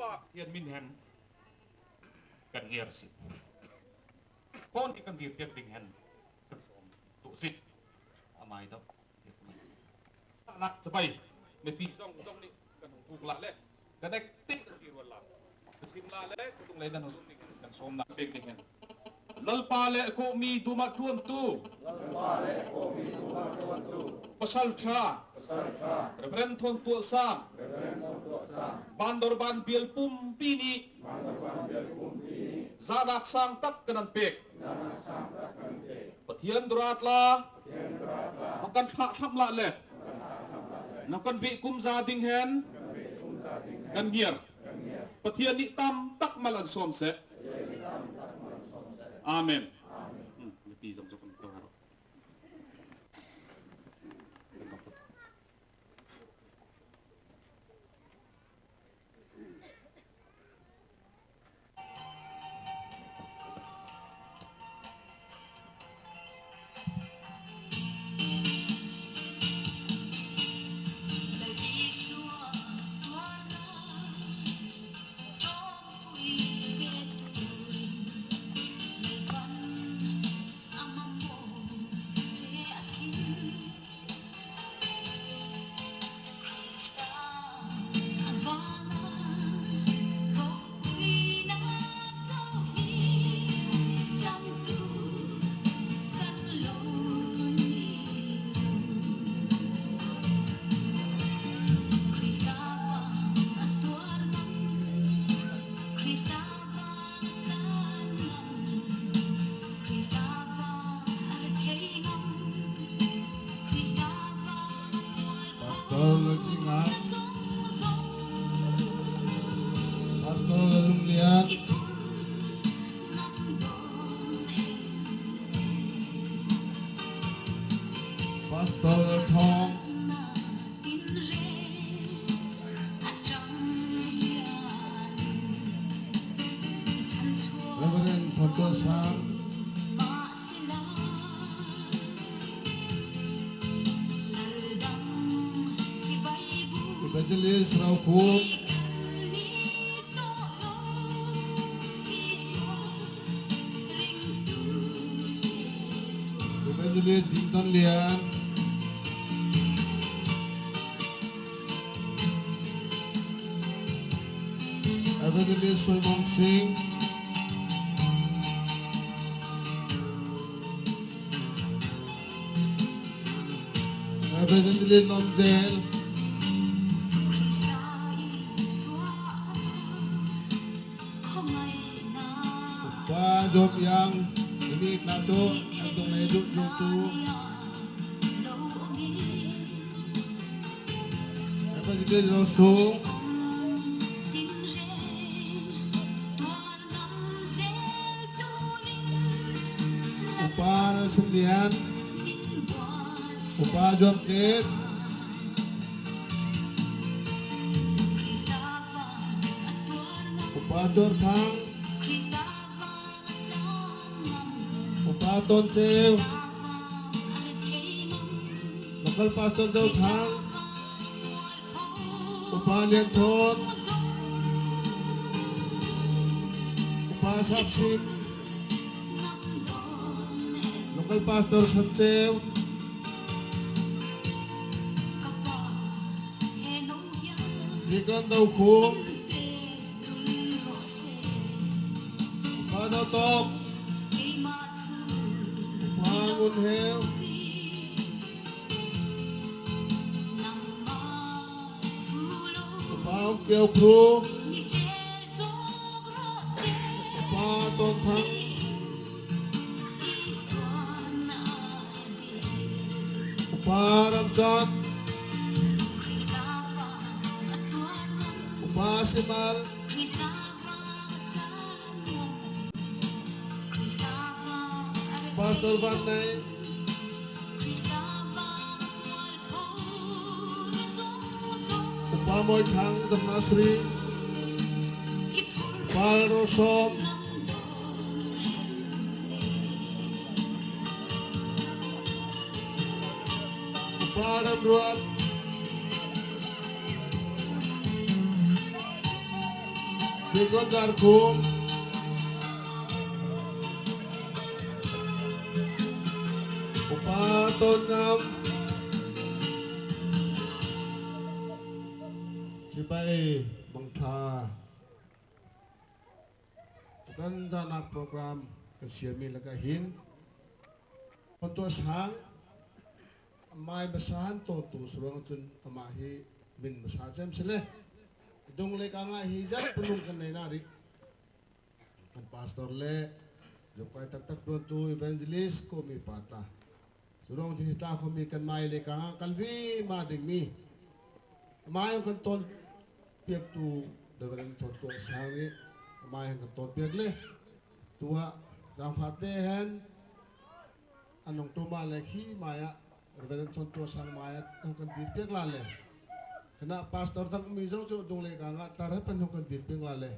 pa yan minhan kan ngersi kon ikan dir tiap dinghan tu sit amai tau nak sepai me pi song ni kan uk la le kan ek tik dir wala sim la le kutung le dan husuk kan som nak bek dinghan lal pa le ko mi duma tuan tu pasal cha Reverend Thong Tua Sam Bandor Ban Biel Pum Pini Zanak Sang Tak Kenan Pek Patian Durat La Makan Hak Ham La Le Nakan Bi Kum Zading Hen Kan Gier Patian Ni Tam Tak Malan Som Se Amen. Evangelist Rauku Evangelist Jinton Lian Evangelist Soy Mong Sing Evangelist Nom Zel Job yang ini naco untuk hidup jotu apa jadi rosu upah sendian upah job kit upah dortang Ton Seo Local Pastor Dau Thang Upah Lian Thon Upah Sapsim Local Pastor San Seo Deacon Dau Khung Upah Dau Tok Bangun Heo Upah Kiau Pro Upah Ton Thang Upah Ramjan Upah Simal Pastor Van Nay Upah Moy Thang Dhammasri Upah Rosom Upah Ramruat Bikot Darkum. Upaton Ngam. Sipai Bangtha. Dan danak program kesiami lagahin. Untuk sang mai basahan to tu surang chun amahi min basajam sile. Idong le kanga hijat punung kanai nari. Kan pastor le jokai tak tu evangelist ko mi pata. Surang cerita ko mi kan mai le kanga kalvi mading mi. Mai kan ton piak tu dengan ton ko sangi. Mai kan ton piak le. Tua rang fatehen anong tuma lekhi maya reverend ton to sang maya ang kan piak lale. Kena pastor tak mizong so dong le kanga tarap penuh kan diping lale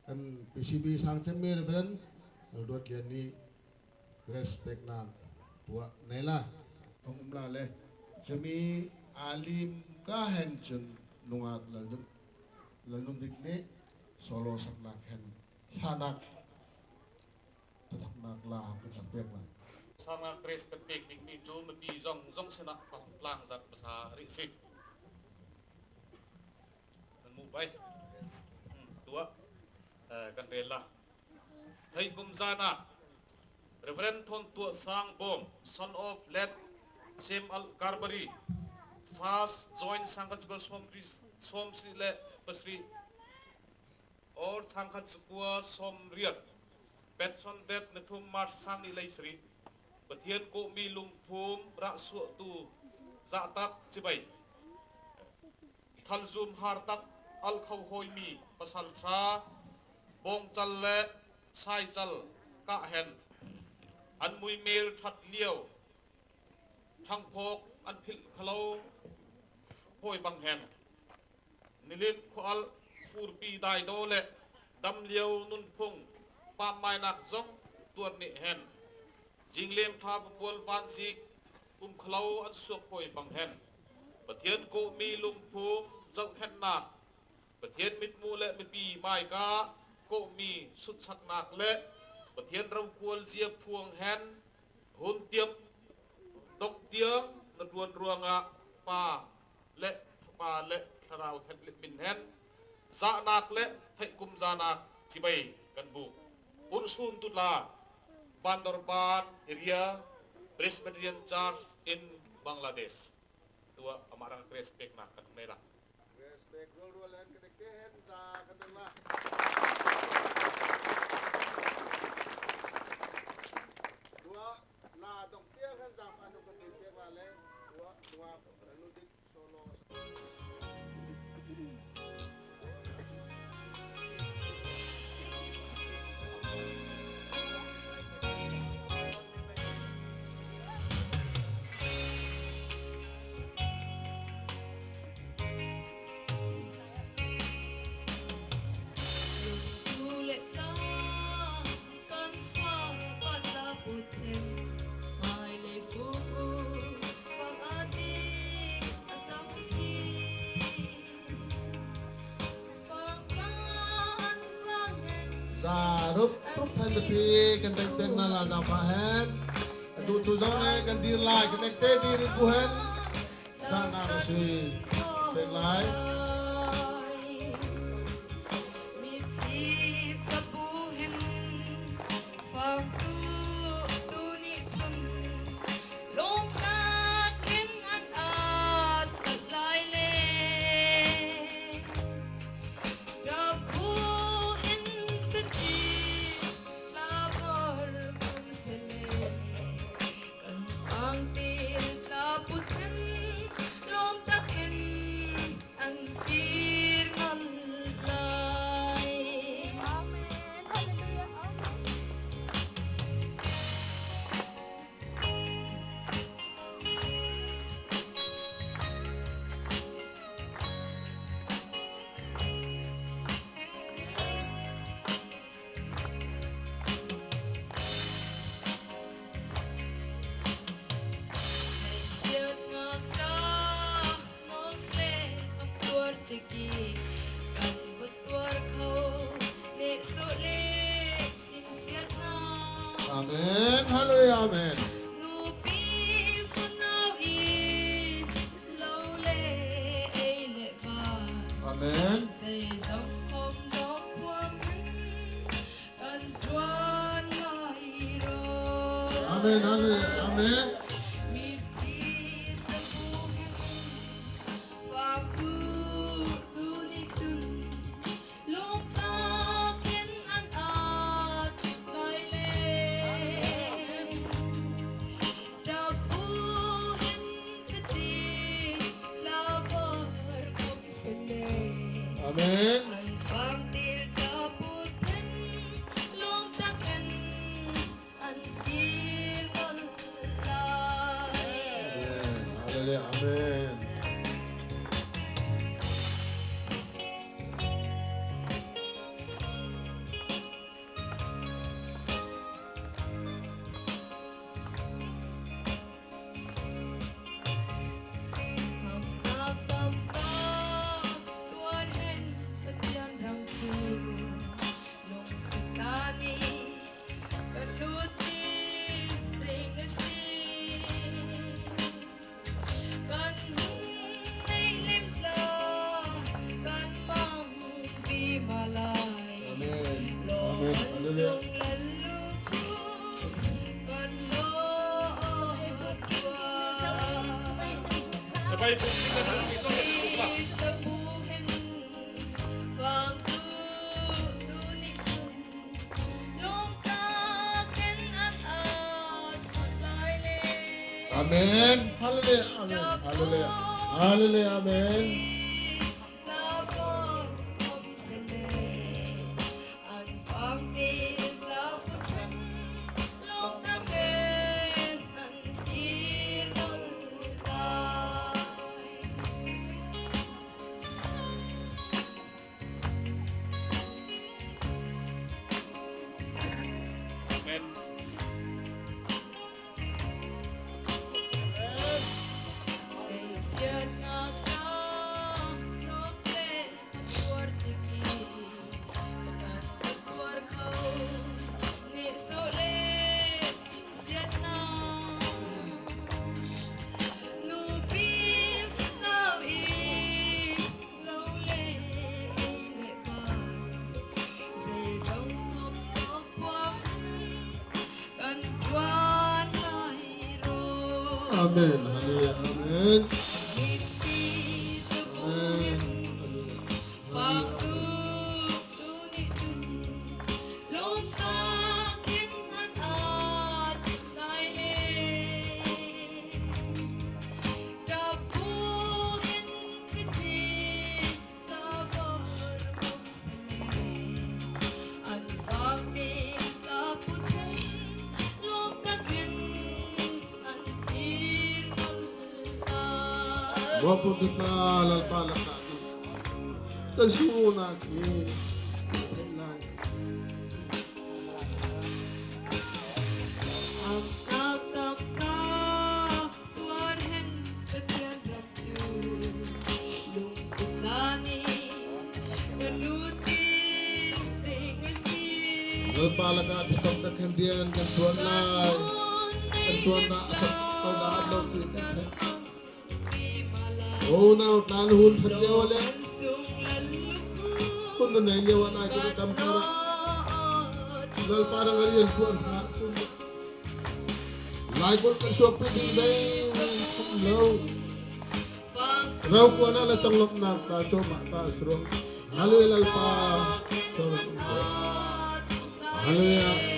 kan PCB sang cemi reverend dua kian ni respect na buat nela ong lale cemi alim kahen cun nungat lalu dikne solo saknak hen hanak tetap naklah kan sampai lah Sama kres kepek ni jo mati zong sena plang zat basa risik. Baik, tua kan rela. Thầy cùng zana, Reverend Thon Tua Sang Bom, son of Let Sem Al Garbari, fast join Sangkat Sukua Som Sri Le Pasri, or Sangkat Sukua Som Riat, Betson Det Netum Mars Sang Nilai Sri, Batian Ko Mi Lung Pum Rak Suak Tu Zatak Cibai, Thalzum Hartak Al khâu hoi mi pasal tra bong chal le sai chal ka hen an mui mel that liao thang phok an phil khalo hoi bang hen nilin khwal fur pi dai do le dam liao nun phung pa mai nak zong tuan ni hen jinglem tha pol van sik khalo an suak hoi bang hen pathian ko mi lung phum zau khen na Batian mit mule mit pi mai ka ko mi sut sak nak le batian rau kual zia puang hen hun tiam dok tiang na tuan ruanga pa le sarau het le min hen za nak le thai kum za nak chibai kan bu ursun tutla Bandorban area Presbyterian Church in Bangladesh tua amarang respect nak kan mela Dua-duaan kedekehen sa kanila. Dua na dong tiang kan sa ano kan tiang lale. Dua laludik solo. Rup kan bepi kan teng na la na pahen tu zone kan dir lai kan te dir puhen sana si teng lai and Amen. Amen. Hallelujah. Amen. Sabay po sila ng ito sa Amen. Hallelujah. Amen. Hallelujah. Hallelujah. Amen. Amen. Hallelujah. Amen. Wapun kita lalpalak natin. Tersuuna ki. Lalpalak natin itong naghandian kan Tuhan lai. Kan Tuhan na asap kagalaw kita. Oh, now naluhun sa wala. Kung nanyawa na ito ng tampara. Dahil parang ariyan po ang hapon. Laikol ka siya pinibay. Hello. Raw ko na latanglok na kaso mataas ro. Hallelujah pa. Hallelujah.